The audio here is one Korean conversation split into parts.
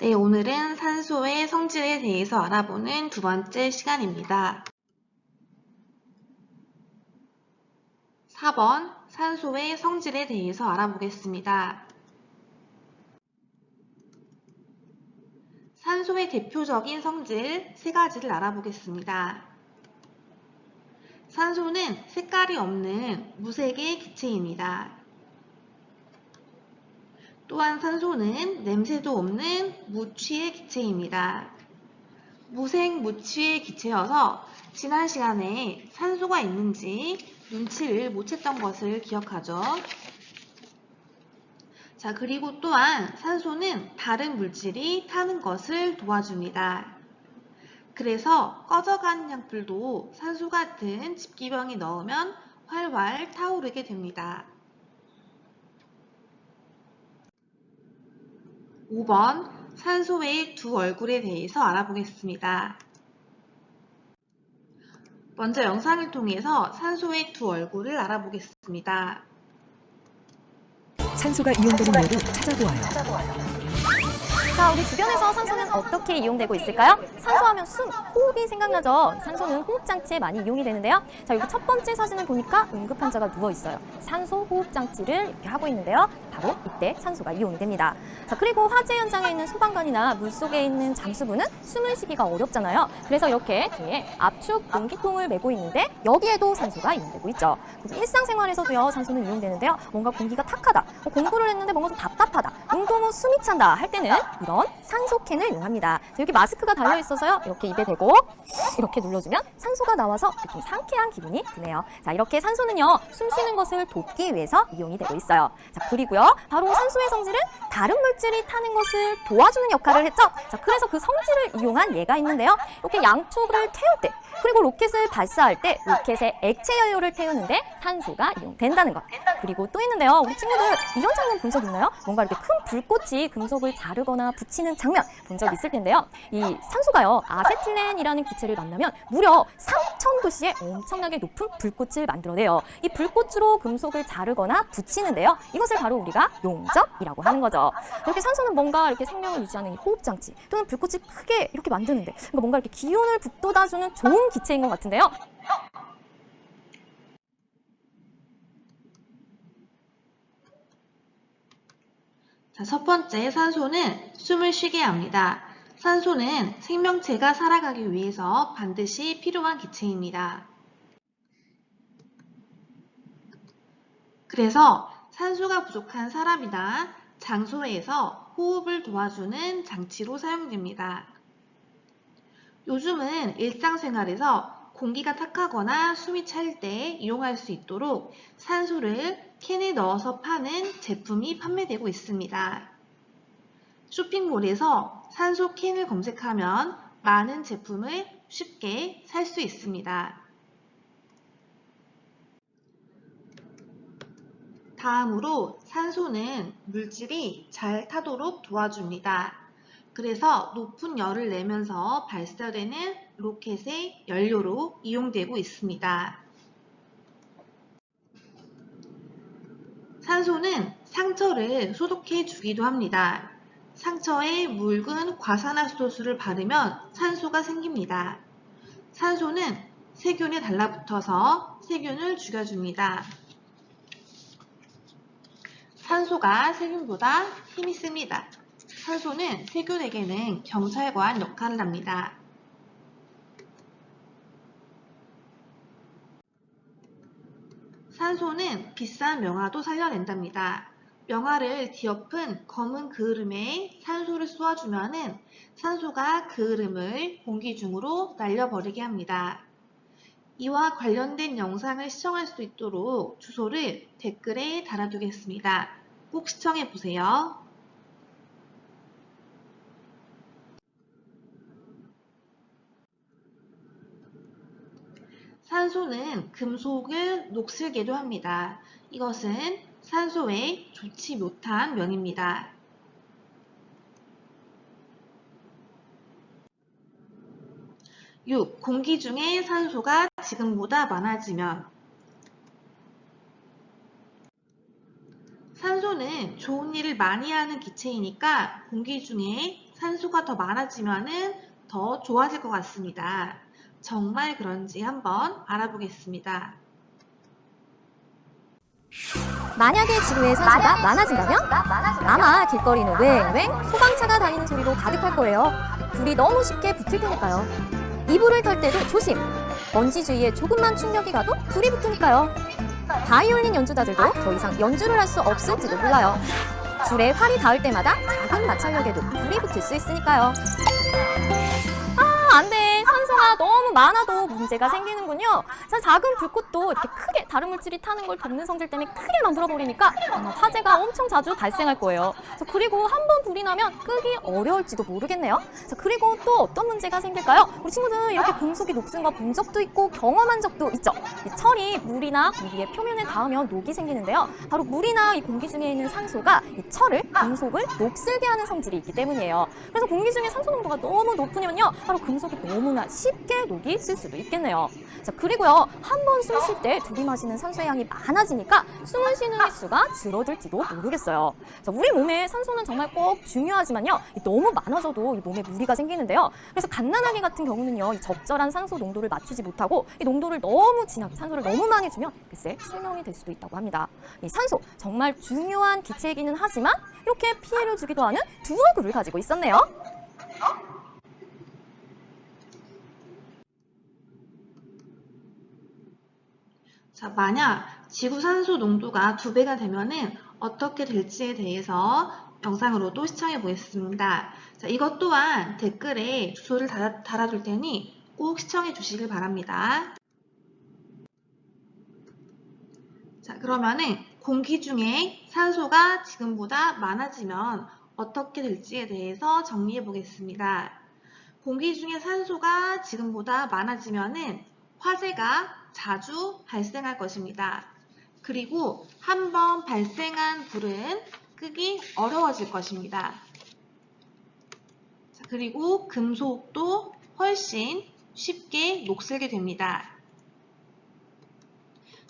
네, 오늘은 산소의 성질에 대해서 알아보는 두 번째 시간입니다. 4번 산소의 성질에 대해서 알아보겠습니다. 산소의 대표적인 성질 세 가지를 알아보겠습니다. 산소는 색깔이 없는 무색의 기체입니다. 또한 산소는 냄새도 없는 무취의 기체입니다. 무색 무취의 기체여서 지난 시간에 산소가 있는지 눈치를 못 챘던 것을 기억하죠. 자, 그리고 또한 산소는 다른 물질이 타는 것을 도와줍니다. 그래서 꺼져가는 약불도 산소 같은 집기병에 넣으면 활활 타오르게 됩니다. 5번 산소의 두 얼굴에 대해서 알아보겠습니다. 먼저 영상을 통해서 산소의 두 얼굴을 알아보겠습니다. 산소가 이용되는 예를 찾아보아요. 자, 우리 주변에서 산소는 어떻게 이용되고 있을까요? 산소하면 숨, 호흡이 생각나죠? 산소는 호흡장치에 많이 이용이 되는데요. 자, 여기 첫 번째 사진을 보니까 응급환자가 누워있어요. 산소 호흡장치를 이렇게 하고 있는데요. 바로 이때 산소가 이용이 됩니다. 자, 그리고 화재 현장에 있는 소방관이나 물속에 있는 잠수부는 숨을 쉬기가 어렵잖아요. 그래서 이렇게 등에 압축 공기통을 메고 있는데 여기에도 산소가 이용되고 있죠. 그리고 일상생활에서도요, 산소는 이용되는데요. 뭔가 공기가 탁하다, 공부를 했는데 뭔가 좀 답답하다, 운동 후 숨이 찬다 할 때는 이런 산소캔을 이용합니다. 여기 마스크가 달려있어서요. 이렇게 입에 대고 이렇게 눌러주면 산소가 나와서 좀 상쾌한 기분이 드네요. 자, 이렇게 산소는요. 숨 쉬는 것을 돕기 위해서 이용이 되고 있어요. 자, 그리고요. 바로 산소의 성질은 다른 물질이 타는 것을 도와주는 역할을 했죠. 자, 그래서 그 성질을 이용한 예가 있는데요. 이렇게 양쪽을 태울 때 그리고 로켓을 발사할 때 로켓에 액체 연료를 태우는데 산소가 이용된다는 것. 그리고 또 있는데요. 우리 친구들 이런 장면 본 적 있나요? 뭔가 이렇게 큰 불꽃이 금속을 자르거나 붙이는 장면 본 적 있을 텐데요. 이 산소가요. 아세틸렌이라는 기체를 만나면 무려 3000도씨의 엄청나게 높은 불꽃을 만들어내요. 이 불꽃으로 금속을 자르거나 붙이는데요. 이것을 바로 우리가 용접이라고 하는 거죠. 이렇게 산소는 뭔가 이렇게 생명을 유지하는 이 호흡장치 또는 불꽃이 크게 이렇게 만드는데 뭔가 이렇게 기운을 북돋아주는 좋은 기체인 것 같은데요. 자, 첫 번째 산소는 숨을 쉬게 합니다. 산소는 생명체가 살아가기 위해서 반드시 필요한 기체입니다. 그래서 산소가 부족한 사람이나 장소에서 호흡을 도와주는 장치로 사용됩니다. 요즘은 일상생활에서 공기가 탁하거나 숨이 차일 때 이용할 수 있도록 산소를 캔에 넣어서 파는 제품이 판매되고 있습니다. 쇼핑몰에서 산소 캔을 검색하면 많은 제품을 쉽게 살 수 있습니다. 다음으로 산소는 물질이 잘 타도록 도와줍니다. 그래서 높은 열을 내면서 발사되는 로켓의 연료로 이용되고 있습니다. 산소는 상처를 소독해 주기도 합니다. 상처에 묽은 과산화수소를 바르면 산소가 생깁니다. 산소는 세균에 달라붙어서 세균을 죽여줍니다. 산소가 세균보다 힘이 셉니다. 산소는 세균에게는 경찰관 역할을 합니다. 산소는 비싼 명화도 살려낸답니다. 명화를 뒤엎은 검은 그을음에 산소를 쏘아주면 산소가 그을음을 공기 중으로 날려버리게 합니다. 이와 관련된 영상을 시청할 수 있도록 주소를 댓글에 달아두겠습니다. 꼭 시청해보세요. 산소는 금속을 녹슬게도 합니다. 이것은 산소에 좋지 못한 면입니다. 6. 공기 중에 산소가 지금보다 많아지면 산소는 좋은 일을 많이 하는 기체이니까 공기 중에 산소가 더 많아지면은 더 좋아질 것 같습니다. 정말 그런지 한번 알아보겠습니다. 만약에 지구에 산소가 많아진다면 아마 길거리는 웽웽 소방차가 다니는 소리로 가득할 거예요. 불이 너무 쉽게 붙을 테니까요. 이불을 털 때도 조심! 먼지 주위에 조금만 충격이 가도 불이 붙으니까요. 바이올린 연주자들도 더 이상 연주를 할 수 없을지도 몰라요. 줄에 활이 닿을 때마다 작은 마찰력에도 불이 붙을 수 있으니까요. 안 돼! 산소가 너무 많아도 문제가 생기는군요. 자, 작은 불꽃도 이렇게 크게 다른 물질이 타는 걸 돕는 성질 때문에 크게 만들어버리니까 아마 화재가 엄청 자주 발생할 거예요. 자, 그리고 한 번 불이 나면 끄기 어려울지도 모르겠네요. 자, 그리고 또 어떤 문제가 생길까요? 우리 친구들 이렇게 금속이 녹슨 거 본 적도 있고 경험한 적도 있죠. 이 철이 물이나 공기의 표면에 닿으면 녹이 생기는데요. 바로 물이나 이 공기 중에 있는 산소가 이 철을, 금속을 녹슬게 하는 성질이 있기 때문이에요. 그래서 공기 중에 산소 농도가 너무 높으면요, 바로 금속이 너무나 쉽게 녹이 쓸 수도 있겠네요. 자, 그리고요, 한 번 숨 쉴 때 들이마시는 산소의 양이 많아지니까 숨을 쉬는 횟수가 줄어들지도 모르겠어요. 자, 우리 몸에 산소는 정말 꼭 중요하지만요, 너무 많아져도 이 몸에 무리가 생기는데요. 그래서 갓난아기 같은 경우는요, 이 적절한 산소 농도를 맞추지 못하고 이 농도를 너무 진하게 산소를 너무 많이 주면 글쎄 실명이 될 수도 있다고 합니다. 이 산소 정말 중요한 기체이기는 하지만 이렇게 피해를 주기도 하는 두 얼굴을 가지고 있었네요. 자, 만약 지구 산소 농도가 2배가 되면은 어떻게 될지에 대해서 영상으로도 시청해 보겠습니다. 자, 이것 또한 댓글에 주소를 달아둘 테니 꼭 시청해 주시길 바랍니다. 자, 그러면은 공기 중에 산소가 지금보다 많아지면 어떻게 될지에 대해서 정리해 보겠습니다. 공기 중에 산소가 지금보다 많아지면은 화재가 자주 발생할 것입니다. 그리고 한번 발생한 불은 끄기 어려워질 것입니다. 자, 그리고 금속도 훨씬 쉽게 녹슬게 됩니다.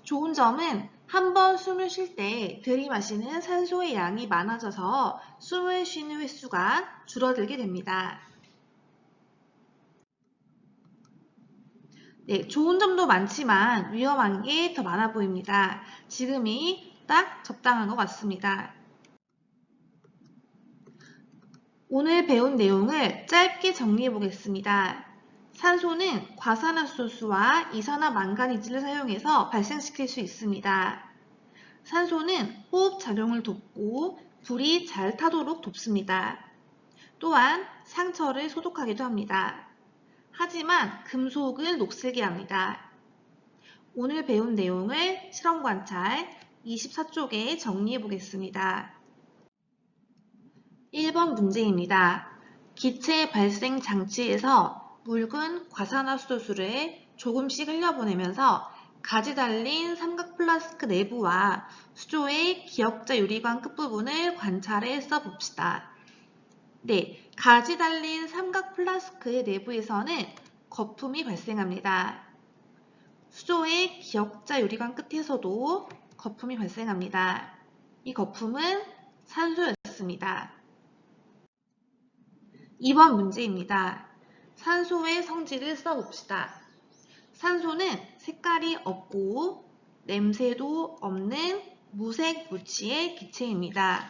좋은 점은 한번 숨을 쉴 때 들이마시는 산소의 양이 많아져서 숨을 쉬는 횟수가 줄어들게 됩니다. 네, 좋은 점도 많지만 위험한 게 더 많아 보입니다. 지금이 딱 적당한 것 같습니다. 오늘 배운 내용을 짧게 정리해 보겠습니다. 산소는 과산화수소수와 이산화망가니즈를 사용해서 발생시킬 수 있습니다. 산소는 호흡작용을 돕고 불이 잘 타도록 돕습니다. 또한 상처를 소독하기도 합니다. 하지만 금속을 녹슬게 합니다. 오늘 배운 내용을 실험 관찰 24쪽에 정리해 보겠습니다. 1번 문제입니다. 기체 발생 장치에서 묽은 과산화수소수를 조금씩 흘려보내면서 가지 달린 삼각 플라스크 내부와 수조의 기역자 유리관 끝부분을 관찰해 써봅시다. 네, 가지 달린 삼각 플라스크의 내부에서는 거품이 발생합니다. 수조의 기역자 유리관 끝에서도 거품이 발생합니다. 이 거품은 산소였습니다. 2번 문제입니다. 산소의 성질을 써봅시다. 산소는 색깔이 없고 냄새도 없는 무색 무취의 기체입니다.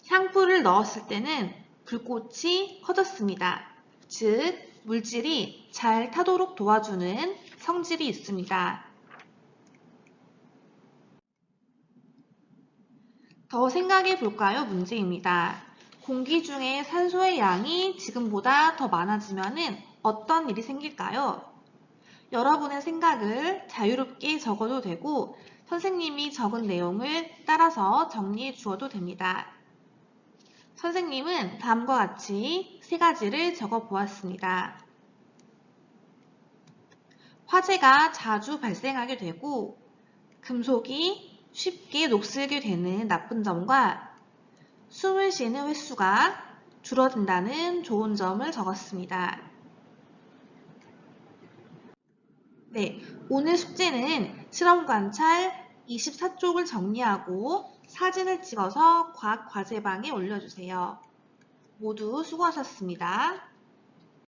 향불을 넣었을 때는 불꽃이 커졌습니다. 즉, 물질이 잘 타도록 도와주는 성질이 있습니다. 더 생각해 볼까요? 문제입니다. 공기 중에 산소의 양이 지금보다 더 많아지면 어떤 일이 생길까요? 여러분의 생각을 자유롭게 적어도 되고 선생님이 적은 내용을 따라서 정리해 주어도 됩니다. 선생님은 다음과 같이 3가지를 적어 보았습니다. 화재가 자주 발생하게 되고 금속이 쉽게 녹슬게 되는 나쁜 점과 숨을 쉬는 횟수가 줄어든다는 좋은 점을 적었습니다. 네, 오늘 숙제는 실험 관찰 24쪽을 정리하고 사진을 찍어서 과학 과제방에 올려주세요. 모두 수고하셨습니다.